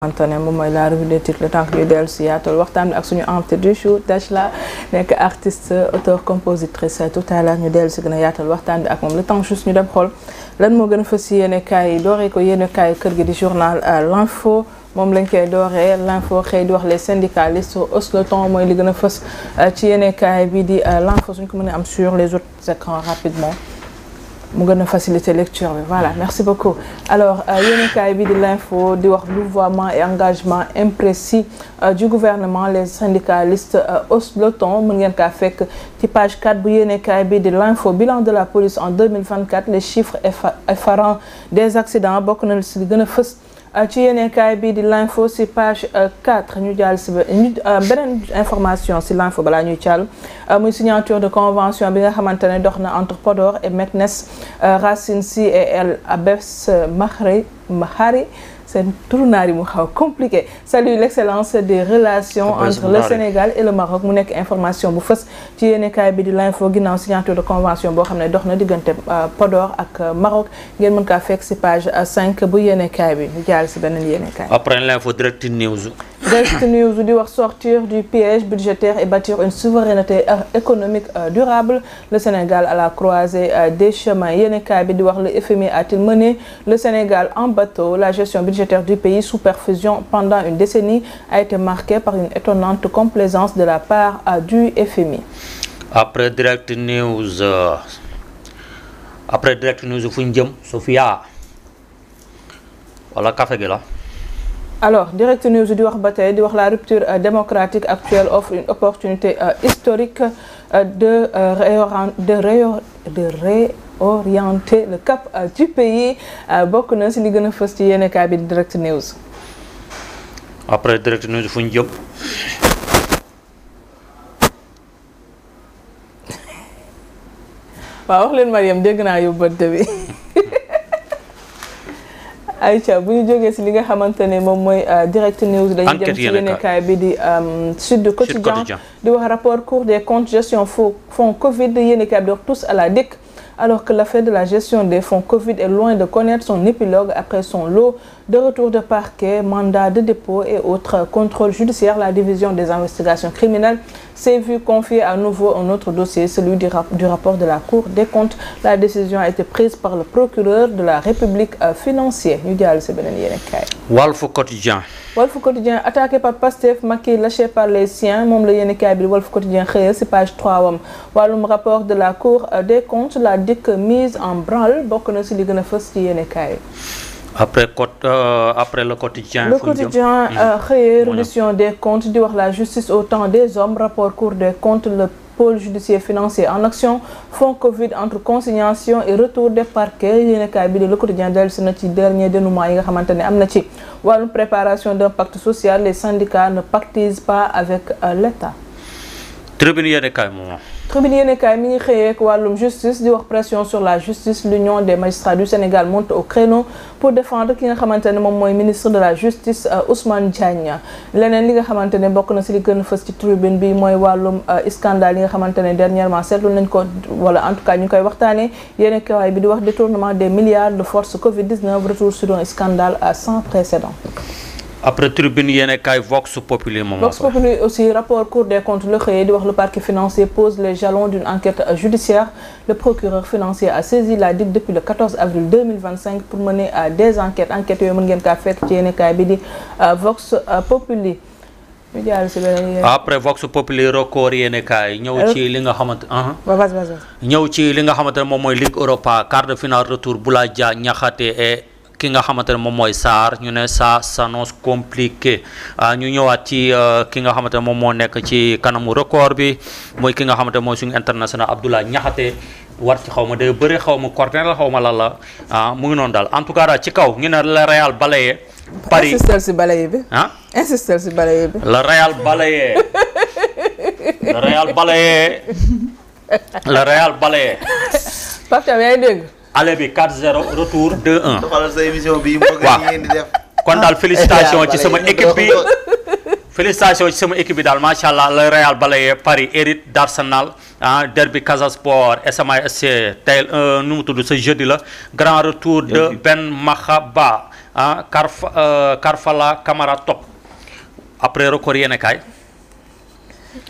Antoine moom mooy la revue des titres le temps que ñuy dellu si yaatal waxtaan bi ak suñu invité du jour Dajla nekk artiste auteur compositrice tout à l'heure ñu dellu si gën a yaatal waxtaan bi ak moom le temps juste ñu dem xool lan moo gën a fës yéene kaay yi dooree ko yéene kaay kër gi di journal l'info moom lañ koy dooree l'info xëy di wax les syndicalistes haussent le ton mooy li gën a fës ci yéene kaay bi di l'info suñ ko mën a am sur les autres écrans rapidement mu gën a faciliter lecture bi voilà merci beaucoup alors yéenekaay bi di l'info di wax louvoiement et engagement imprécis du gouvernement les syndicalistes haussent le ton mën ngeen kaa fekk ci page 4 bu yéenekaay bi di l'info bilan de la police en 2024 les chiffres effarants des accidents bokk na si li gën a fës ci yéenekaay bi di l'info si page 4 ñu jàll si beneen information si l'info balaa ñuy càll muy signature de convention bi nga xamante ne dox na entre Podor et Meknès Racine Sy et El Abbès Mahari seen tournaar yi mu xaw compliqué salue l'excellence des relations entre le Sénégal et le Maroc mu nekk information bu fës ci yéenekaay bi di l'info ginnaaw signature de convention boo xam ne dox na diggante Podor ak Maroc ngeen mën kaa fekk si page 5 bu yéenekaay bi ñu jaar si beneen yéenekaay. Après l'info Direct News. Direct News di wax sortir du piège budgétaire et bâtir une souveraineté économique durable le Sénégal à la croisée des chemins yéenekaay bi di wax le FMI a-t-il mené le Sénégal en bateau la gestion budgétaire du pays sous perfusion pendant une décennie a été marquée par une étonnante complaisance de la part du FMI. Après Direct News fu ñu jëm Sofia wala café gi la. Alors Direct News di wax ba tey di wax la rupture démocratique actuelle offre une opportunité historique de réorienter le cap du pays bokk na si li gën a fës ci yéenekaay bi Direct News. Après Direct News fu ñu jëm. waaw wax leen Mariam dégg naa yóbbante bi. Aïcha bu ñu jógee si li nga xamante ne moom mooy Direct News dañuy jëm ci yéenekaay bi di Sud Quotidien di wax rapport Cour des comptes gestion fonds Covid yéenekaay bi di wax tous à la DIC alors que l'affaire de la gestion des fonds Covid est loin de connaître son épilogue après son lot de retour de parquet, mandat de dépôt et autres contrôles judiciaires, la division des investigations criminelles s'est vue confier à nouveau un autre dossier, celui du rapport de la Cour des comptes. La décision a été prise par le procureur de la République financier. Ñu jàll ci beneen yéenekaay. Walf Quotidien. Walf Quotidien attaqué par Pastef, Macky lâché par les siens moom la yéenekaay bi Walf Quotidien xëyee ci page 3 wam wàllum rapport de la Cour des comptes la DIC mise en branle bokk na ci li gën a fës ci yéenekaay. Après le quotidien. Le quotidien xëyee reddition des comptes di wax la justice au temps des hommes rapport Cour des comptes le pôle judiciaire financier en action fonds Covid entre consignation et retour des parquets yéenekaay bi di Le Quotidien dellu si na ci dernier dénouement yi nga xamante ne am na ci wàllum préparation d'un pacte social les syndicats ne pactisent pas avec l'État. Tribune yéenekaay moom. Tribune yéenekaay mi ngi xëyee ak wàllum justice di wax pression sur la justice l'union des magistrats du Sénégal monte au créneau pour défendre ki nga xamante ne moom mooy ministre de la justice Ousmane Diagne leneen li nga xamante ne bokk na si li gën a fës ci tribune bi mooy wàllum scandale yi nga xamante ne dernièrement seetlu nañ ko wala en tout cas ñu koy waxtaanee yéenekaay bi di wax détournement des milliards de force Covid-19 retour sur un scandale sans précédent. Après Tribune yéenekaay Vox Populi moom. Vox Populi aussi rapport Cour des comptes le xëyee di wax le parquet financier pose les jalons d'une enquête judiciaire le procureur financier a saisi la DIC depuis le 14 avril 2025 pour mener des enquêtes yooyu mën ngeen kaa fekk ci yéenekaay bi di Vox Populi. ñu jaar ci beneen après Vox Populi record yéenekaay ñëw ci li nga xamante ñëw ci li nga xamante ne moom mooy Ligue Europa quart de finale retour Boulaye Niakhaté et ki nga xamante ne moom mooy Sarr ñu ne ça s'annonce compliqué ñu ñëwaat ci ki nga xamante ne moom moo nekk ci kanamu record bi mooy ki nga xamante ne mooy suñu international Abdoulaye Niakhaté war ci xaw ma day bëri xaw ma corner xaw ma lan la mu ngi noonu daal en tout cas daal ci kaw ñu ne le Real balayé Paris insistel si balaye bi insistel si balaye bi le Real balayé le Real balayé le Real balayé Pape Thiam yaa ngi dégg aller bi 4-0 retour 2-1. xoolal sa émission bi ngeen di def. kon daal félicitation ci sama équipe bi félicitations ci sama équipe bi daal macha allah le Real balayé Paris hérite d'Arsenal derby Casa Sport SMA SC tey nu mu tudd ce jeudi la grand retour de Ben Makhaba ah Karfala Camara top après record yéene kaay.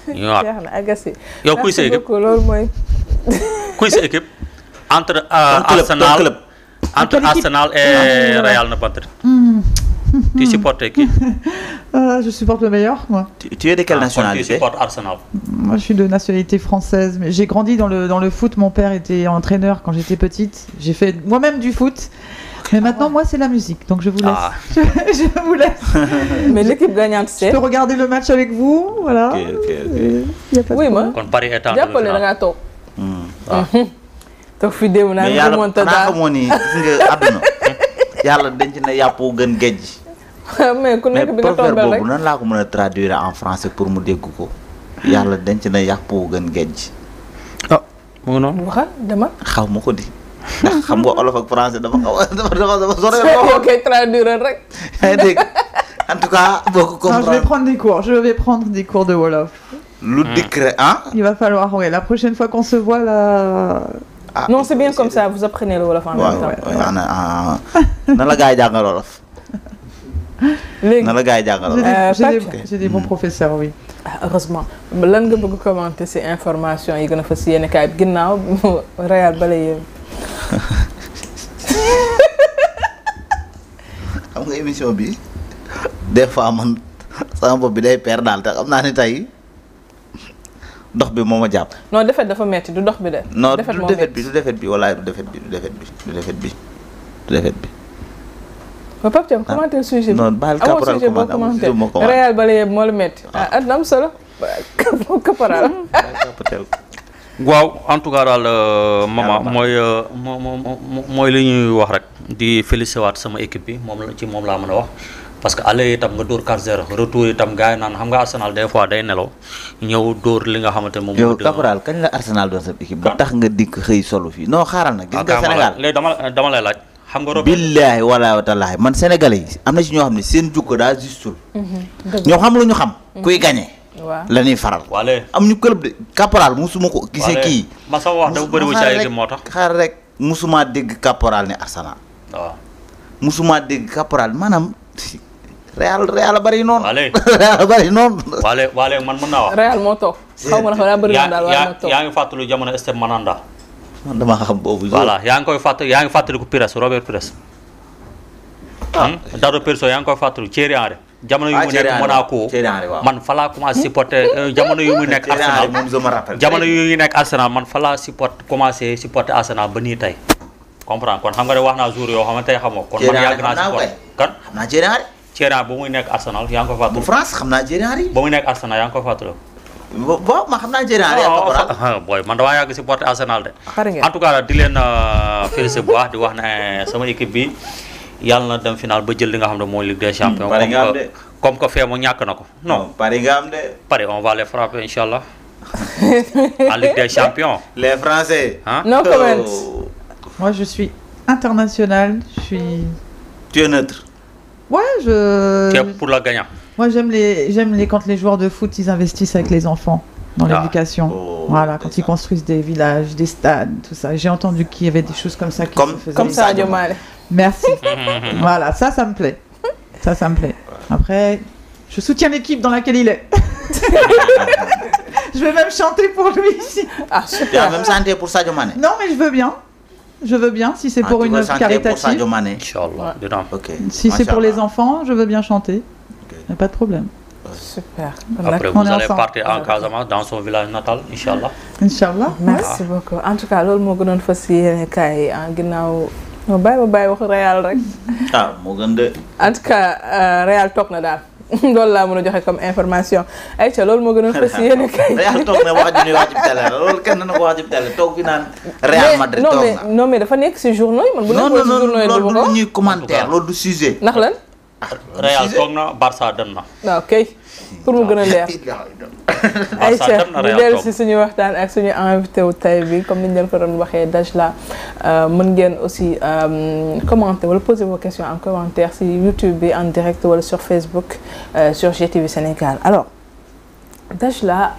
ñëwaat jeex na Agassi. yow kuy sa équipe loolu mooy. kuy sa équipe entre Arsenal Arsenal et Real Madrid. Tu supportes qui? Je supporte le meilleur, moi. Tu es de quelle nationalité? Tu supportes Arsenal. Moi, je suis de nationalité française, mais j'ai grandi dans le foot. Mon père était entraîneur quand j'étais petite. J'ai fait moi-même du foot. Mais maintenant, moi, c'est la musique. Donc, je vous laisse. Ah. Je vous laisse. Mais l'équipe gagnante, c'est. Je peux regarder le match avec vous. Voilà. Y a pas de Oui, problème. moi. Kon Paris est en jàppale da demi-finale. ngaa toog. toog fi déw naa mais ne yàlla remonté xanaa daal. xamoo ni gis nga àdduna yàlla denc na yàpp wu gën géej. mais ku mais nekk bi nga proverbe tombé rek. boobu nan laa ko mën a traduire en français pour mu dégg ko. yàlla denc na yàpp wu gën géej. ah mu ngi noonu. waxal dama. xaw ma ko di. ndax xam nga olof ak français dafa xaw a dafa sore. yow koy traduire rek. yaa ngi dégg en tout cas boo ko Non, je vais comprendre. prendre des cours. Je vais prendre des cours de Wolof. lu dikk rek ah. Il va falloir, ouais, la prochaine fois qu'on se voit là. ah Non, c'est bien comme ça, vous apprenez le wolof en même waaw temps. waaw na la gars yi jàngal olof. léegi na la gars yi jàngal J'ai olof. j'ai des bons professeurs, oui. heureusement lan nga bëgg commenter ci information yi gën a fas yéene kaay ginnaaw Real bala yéen. xam nga émission bi des fois man sama bopp bi day peer daal te xam naa ne tey dox bi moo ma jàpp. non defet dafa metti du dox bi de. non defet du moo defet metti. bi du defet bi walaay du defet bi du defet bi du defet bi du defet bi. ba Pape Thiam commenter sujet bi. non baal amoo caporal sujet boo commande amul commenter sujet moo commande. Real bala yéen moo la metti. ah am solo. caporal. baal caporal. waaw en tout cas daal mama mooy li ñuy wax rek di féliciter waat sama équipe bi moom laa mën a wax parce que aller itam nga dóor 4-0 retour itam gars yi naan xam nga Arsenal des fois day nelaw ñëw dóor li nga xamante ne moom yow caporal kañ la Arsenal doon sa équipe ba tax nga dikk xëy solo fii non xaaral na. gis nga Sénégal léegi dama lay laaj xam nga Robert billaahi wallaahi tallaahi man sénégalais yi am na ci ñoo xam ne seen jukko daa justul ñoo xam lu ñu xam kuy gagné waaw la ñuy faral waale am ñu club de caporal musuma ko gisee kii ma sama wax dafa bëri wu ci ay équipe moo tax xaar rek musuma dégg caporal ne Arsenal waaw musuma dégg caporal maanaam Real a bari noonu waale Real a bari noonu waale man mën naa wax Real moo toog. xaw ma daa bëri na daal waaye moo toog. yaa ngi fàttalu jamono Step Mandanda man dama xam boobu voilà yaa ngi fàttaliku Pires Robert Pires Dado Perso yaa ngi koy fàttaliku Thierry Henry jamono yu mu nekk Monaco man fa laa commencé supporter jamono yu mu nekk Arsenal jamono yu nekk Arsenal man fa laa commencé supporter Arsenal ba nii tey comprendre kon xam nga ne wax naa jour yoo xam ne tey xamoo kon man yàgg naa supporter kan xam naa Thierry Henry ba muy nekk Arsenal yaa ngi koy fàttaliku bu France xam naa Thierry Henry ba muy nekk Arsenal yaa ngi koy fàttaliku bon ma xam naa Thierry Henry ak caporal booy man damaa yàgg supporter Arsenal de xari ngeen. en tout cas di leen féliciter bu baax di wax ne sama équipe bi yàlla na dem final ba jël li nga xam ne mooy Ligue des Champions comme que fee mu ñàkk na ko non Paris nga am de Paris on va les frapper inchallah en Ligue des Champions les Français hein No comment. Moi, je suis internationale. Tu es neutre. Ouais, tu es pour la gagnant. Moi, j'aime quand les joueurs de foot, ils investissent avec les enfants dans l'éducation. Oh, voilà, quand ils construisent des villages, des stades, tout ça. J'ai entendu qu'il y avait des choses comme ça qui se faisaient. Comme ça, Sadio Mané. Merci. Voilà, ça me plaît. Ça me plaît. Après, je soutiens l'équipe dans laquelle il est. Je vais même chanter pour lui ici. Ah, Tu as super. même chanté pour Sadio Mané. Non, mais je veux bien. Je veux bien, si c'est pour tu une veux œuvre chanter pour caritative. Sadio Mané. Inch'Allah dinaa Ok. Si c'est pour Machallah. les enfants, je veux bien chanter. Y a pas de problème. Super. après on vous est allez ensemble. partir en Casamance dans son village natal inchallah Inch'Allah. merci beaucoup en tout cas loolu moo gënoon fas yéene kaay yi en ginnaaw ma bàyyi wax Real rek. ah moo gën de. en tout cas Real toog na daal loolu laa mën a joxe comme information ayca loolu moo gënoon fas yéene kaay. Real toog na wax ju ñuy wax ci télé la loolu kenn na ko wax ci télé toog fi naan. Real Madrid toog na non mais dafa nekk si journaux yi man bu non nekkoon si journaux yi du loolu ma ko du ñuy commentaire loolu du sujet. ndax lan. Real toog na Barça dem na waaw kay pour mu gën a leer. Barça dem na ñu Real dellu toog si suñu waxtaan ak suñu invité wu tay bi comme ni ñu leen ko doon waxee Dajla mën ngeen aussi commenter wala poser vos questions en commentaire si YouTube bi en direct wala sur Facebook sur GTV Sénégal alors Dajla